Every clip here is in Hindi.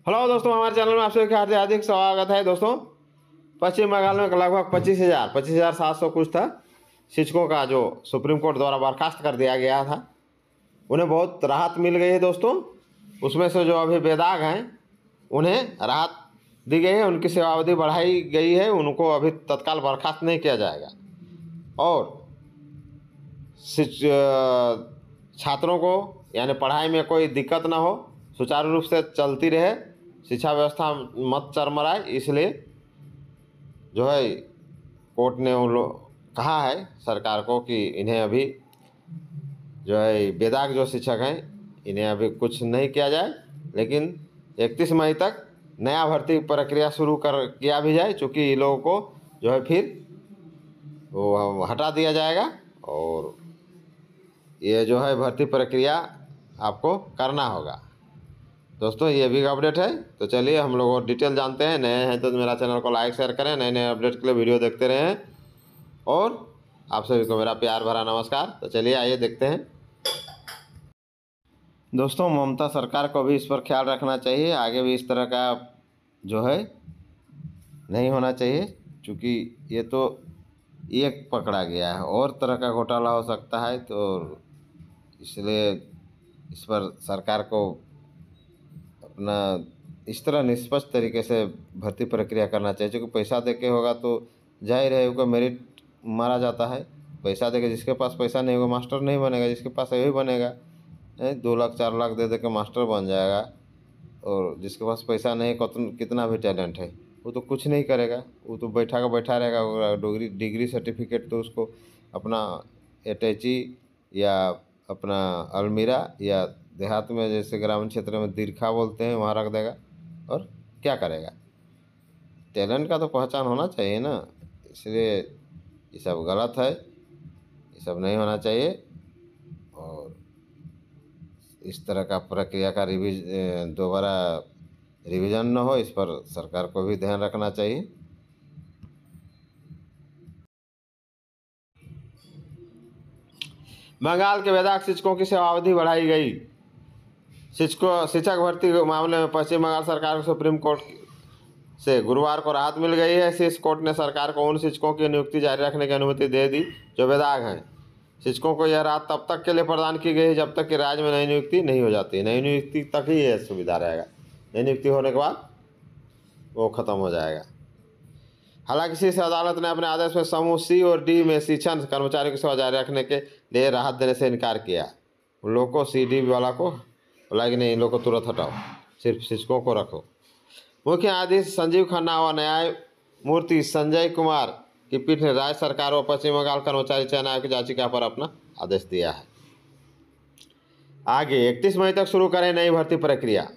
हेलो दोस्तों, हमारे चैनल में आप सभी का हार्दिक हार्दिक स्वागत है। दोस्तों, पश्चिम बंगाल में लगभग 25,700 कुछ था शिक्षकों का जो सुप्रीम कोर्ट द्वारा बर्खास्त कर दिया गया था, उन्हें बहुत राहत मिल गई है। दोस्तों, उसमें से जो अभी बेदाग हैं उन्हें राहत दी गई है, उनकी सेवावधि बढ़ाई गई है, उनको अभी तत्काल बर्खास्त नहीं किया जाएगा और छात्रों को यानी पढ़ाई में कोई दिक्कत ना हो, सुचारू रूप से चलती रहे, शिक्षा व्यवस्था मत चरमराए, इसलिए जो है कोर्ट ने उन लोग कहा है सरकार को कि इन्हें अभी जो है बेदाग जो शिक्षक हैं इन्हें अभी कुछ नहीं किया जाए, लेकिन 31 मई तक नया भर्ती प्रक्रिया शुरू कर किया भी जाए, चूँकि इन लोगों को जो है फिर वो हटा दिया जाएगा और ये जो है भर्ती प्रक्रिया आपको करना होगा। दोस्तों, ये भी अपडेट है, तो चलिए हम लोग और डिटेल जानते हैं। नए हैं तो मेरा चैनल को लाइक शेयर करें, नए नए अपडेट के लिए वीडियो देखते रहें और आप सभी को मेरा प्यार भरा नमस्कार। तो चलिए आइए देखते हैं। दोस्तों, ममता सरकार को भी इस पर ख्याल रखना चाहिए, आगे भी इस तरह का जो है नहीं होना चाहिए, क्योंकि ये तो एक पकड़ा गया है और तरह का घोटाला हो सकता है, तो इसलिए इस पर सरकार को अपना इस तरह निष्पक्ष तरीके से भर्ती प्रक्रिया करना चाहिए। क्योंकि पैसा देके होगा तो जाहिर है उसका मेरिट मारा जाता है। पैसा देके जिसके पास पैसा नहीं होगा मास्टर नहीं बनेगा, जिसके पास यही बनेगा 2 लाख 4 लाख दे के मास्टर बन जाएगा, और जिसके पास पैसा नहीं कितना भी टैलेंट है वो तो कुछ नहीं करेगा, वो तो बैठा रहेगा। डिग्री सर्टिफिकेट तो उसको अपना अटैची या अपना अलमीरा या देहात में जैसे ग्रामीण क्षेत्र में दीर्घा बोलते हैं वहाँ रख देगा, और क्या करेगा। टैलेंट का तो पहचान होना चाहिए ना, इसलिए ये सब गलत है, ये सब नहीं होना चाहिए और इस तरह का प्रक्रिया का दोबारा रिवीजन न हो, इस पर सरकार को भी ध्यान रखना चाहिए। बंगाल के बेदाग शिक्षकों की सेवावधि बढ़ाई गई। शिक्षक भर्ती के मामले में पश्चिम बंगाल सरकार को सुप्रीम कोर्ट से गुरुवार को राहत मिल गई है। शीर्ष कोर्ट ने सरकार को उन शिक्षकों की नियुक्ति जारी रखने की अनुमति दे दी जो बेदाग हैं। शिक्षकों को यह राहत तब तक के लिए प्रदान की गई जब तक कि राज्य में नई नियुक्ति नहीं हो जाती। नई नियुक्ति तक ही यह सुविधा रहेगा, नई नियुक्ति होने के बाद वो ख़त्म हो जाएगा। हालांकि शीर्ष अदालत ने अपने आदेश में समूह सी और डी में शिक्षण कर्मचारियों की सेवा जारी रखने के लिए राहत देने से इनकार किया। उन लोगों को सी डी वाला को बोला कि नहीं, इन लोगों को तुरंत हटाओ, सिर्फ शिक्षकों को रखो। मुख्य न्यायाधीश संजीव खन्ना व न्यायमूर्ति संजय कुमार की पीठ ने राज्य सरकार व पश्चिम बंगाल कर्मचारी चयन आयोग की याचिका पर अपना आदेश दिया है। आगे 31 मई तक शुरू करें नई भर्ती प्रक्रिया।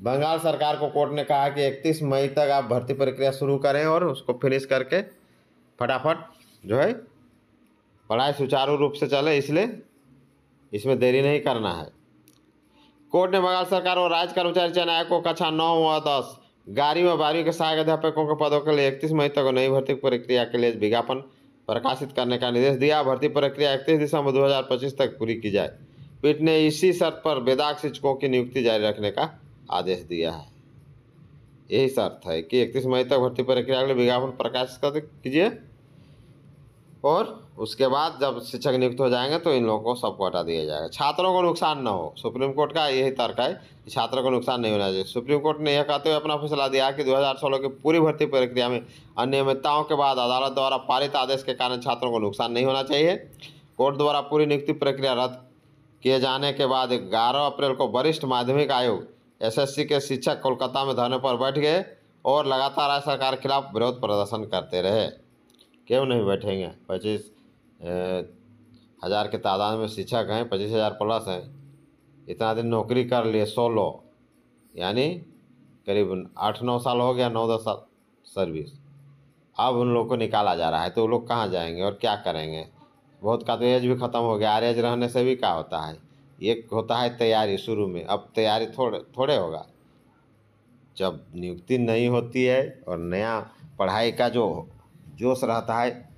बंगाल सरकार को कोर्ट ने कहा कि 31 मई तक आप भर्ती प्रक्रिया शुरू करें और उसको फिनिश करके फटाफट जो है पढ़ाई सुचारू रूप से चले, इसलिए इसमें देरी नहीं करना है। कोर्ट ने बंगाल सरकार और राज्य कर्मचारी चयन आयोग को कक्षा 9 व 10 11वीं व 12वीं के सहायक अध्यापकों के पदों के लिए 31 मई तक नई भर्ती प्रक्रिया के लिए विज्ञापन प्रकाशित करने का निर्देश दिया। भर्ती प्रक्रिया 31 दिसंबर 2025 तक पूरी की जाए। पीठ ने इसी शर्त पर बेदाग शिक्षकों की नियुक्ति जारी रखने का आदेश दिया है। यही शर्त है कि 31 मई तक भर्ती प्रक्रिया के लिए विज्ञापन प्रकाशित कीजिए और उसके बाद जब शिक्षक नियुक्त हो जाएंगे तो इन लोगों को सबको हटा दिया जाएगा। छात्रों को नुकसान न हो, सुप्रीम कोर्ट का यही तर्क है कि छात्रों को नुकसान नहीं होना चाहिए। सुप्रीम कोर्ट ने यह कहते हुए अपना फैसला दिया कि 2016 की पूरी भर्ती प्रक्रिया में अनियमितताओं के बाद अदालत द्वारा पारित आदेश के कारण छात्रों को नुकसान नहीं होना चाहिए। कोर्ट द्वारा पूरी नियुक्ति प्रक्रिया रद्द किए जाने के बाद 11 अप्रैल को वरिष्ठ माध्यमिक आयोग SSC के शिक्षक कोलकाता में धरने पर बैठ गए और लगातार राज्य सरकार के खिलाफ विरोध प्रदर्शन करते रहे। क्यों नहीं बैठेंगे? 25,000 की तादाद में शिक्षक हैं, 25,000 प्लस हैं, इतना दिन नौकरी कर लिए, 16 यानी करीब 8-9 साल हो गया, 9-10 साल सर्विस। अब उन लोगों को निकाला जा रहा है तो वो लोग कहाँ जाएंगे और क्या करेंगे? बहुत का तो एज भी ख़त्म हो गया। एज रहने से भी क्या होता है, एक होता है तैयारी शुरू में, अब तैयारी थोड़े होगा। जब नियुक्ति नहीं होती है और नया पढ़ाई का जो जोश रहता है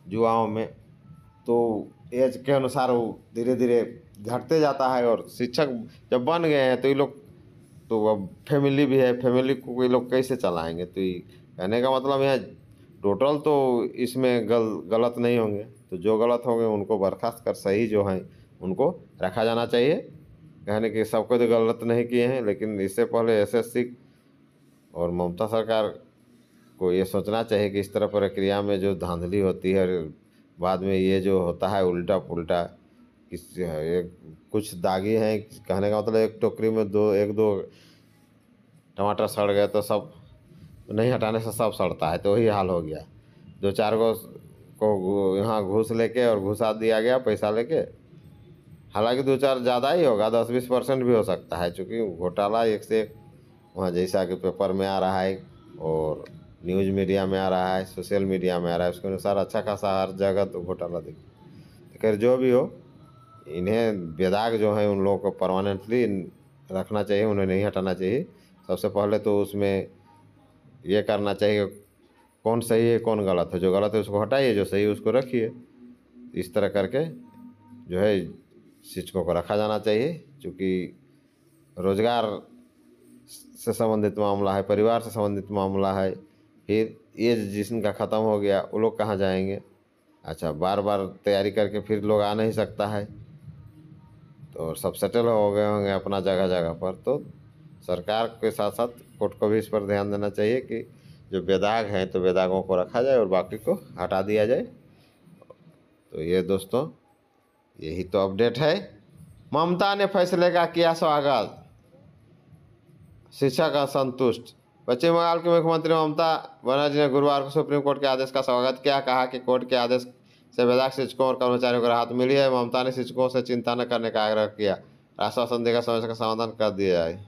युवाओं में, तो एज के अनुसार वो धीरे धीरे घटते जाता है। और शिक्षक जब बन गए हैं तो ये लोग तो अब फैमिली भी है, फैमिली को कोई लोग कैसे चलाएंगे। तो ये कहने का मतलब यहाँ टोटल तो इसमें गलत नहीं होंगे, तो जो गलत होंगे उनको बर्खास्त कर सही जो हैं उनको रखा जाना चाहिए। कहने कि सबको तो गलत नहीं किए हैं, लेकिन इससे पहले एसएससी और ममता सरकार को ये सोचना चाहिए कि इस तरह प्रक्रिया में जो धांधली होती है और बाद में ये जो होता है उल्टा पुल्टा, किस एक कुछ दागी हैं, कहने का मतलब एक टोकरी में एक दो टमाटर सड़ गए तो सब नहीं हटाने से सब सड़ता है, तो वही हाल हो गया। दो चार को यहाँ घूस लेके और घुसा दिया गया पैसा लेके। हालांकि दो चार ज़्यादा ही होगा, 10-20% भी हो सकता है, क्योंकि घोटाला एक से एक वहाँ जैसा कि पेपर में आ रहा है और न्यूज़ मीडिया में आ रहा है, सोशल मीडिया में आ रहा है, उसके अनुसार अच्छा खासा हर जगह तो घोटाला देखिए। खैर जो भी हो, इन्हें बेदाग जो है उन लोगों को परमानेंटली रखना चाहिए, उन्हें नहीं हटाना चाहिए। सबसे पहले तो उसमें ये करना चाहिए कौन सही है कौन गलत है, जो गलत है उसको हटाइए, जो सही है उसको रखिए। इस तरह करके जो है शिक्षकों को रखा जाना चाहिए, क्योंकि रोजगार से संबंधित मामला है, परिवार से संबंधित मामला है। फिर ये जिनका ख़त्म हो गया वो लोग कहाँ जाएंगे। अच्छा, बार बार तैयारी करके फिर लोग आ नहीं सकता है, तो सब सेटल हो गए होंगे अपना जगह जगह पर। तो सरकार के साथ साथ कोर्ट को भी इस पर ध्यान देना चाहिए कि जो बेदाग हैं तो बेदागों को रखा जाए और बाकी को हटा दिया जाए। तो ये दोस्तों यही तो अपडेट है। ममता ने फैसले का किया स्वागत, शिक्षक असंतुष्ट। पश्चिम बंगाल के मुख्यमंत्री ममता बनर्जी ने गुरुवार को सुप्रीम कोर्ट के आदेश का स्वागत किया। कहा कि कोर्ट के आदेश से बेदाग शिक्षकों और कर्मचारियों को राहत मिली है। ममता ने शिक्षकों से चिंता न करने का आग्रह किया, आश्वासन देकर समस्या का समाधान कर दिया जाए।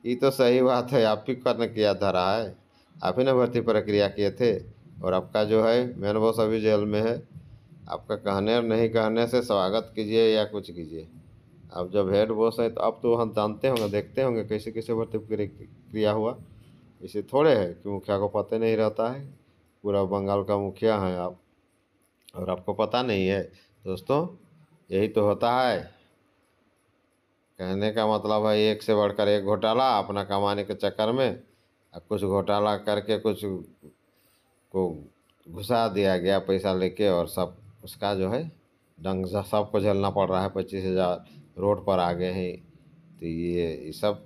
ये तो सही बात है, आप ही करने किया धरा है, आप ही ने भर्ती प्रक्रिया किए थे, और आपका जो है मेन बॉस अभी जेल में है। आपका कहने और नहीं कहने से स्वागत कीजिए या कुछ कीजिए, अब जब हेड बॉस है तो अब तो हम जानते होंगे, देखते होंगे कैसे कैसे भर्ती प्रक्रिया हुआ। इसे थोड़े है कि मुखिया को पता नहीं रहता है, पूरा बंगाल का मुखिया है आप और आपको पता नहीं है। दोस्तों यही तो होता है, कहने का मतलब है एक से बढ़कर एक घोटाला अपना कमाने के चक्कर में। अब कुछ घोटाला करके कुछ को घुसा दिया गया पैसा लेके, और सब उसका जो है डंग सबको झेलना पड़ रहा है। 25,000 रोड पर आ गए हैं। तो ये सब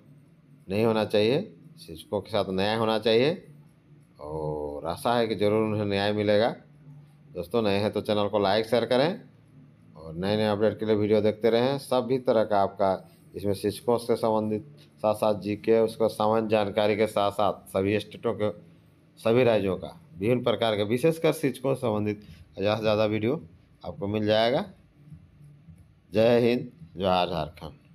नहीं होना चाहिए, शिक्षकों के साथ न्याय होना चाहिए, और आशा है कि ज़रूर उन्हें न्याय मिलेगा। दोस्तों नए हैं तो चैनल को लाइक शेयर करें और नए नए अपडेट के लिए वीडियो देखते रहें। सभी तरह का आपका इसमें शिक्षकों से संबंधित साथ साथ जीके, उसको सामान्य जानकारी के साथ साथ सभी स्टेटों के, सभी राज्यों का विभिन्न प्रकार के विशेषकर शिक्षकों से संबंधित ज़्यादा से ज़्यादा वीडियो आपको मिल जाएगा। जय हिंद, जय झारखंड।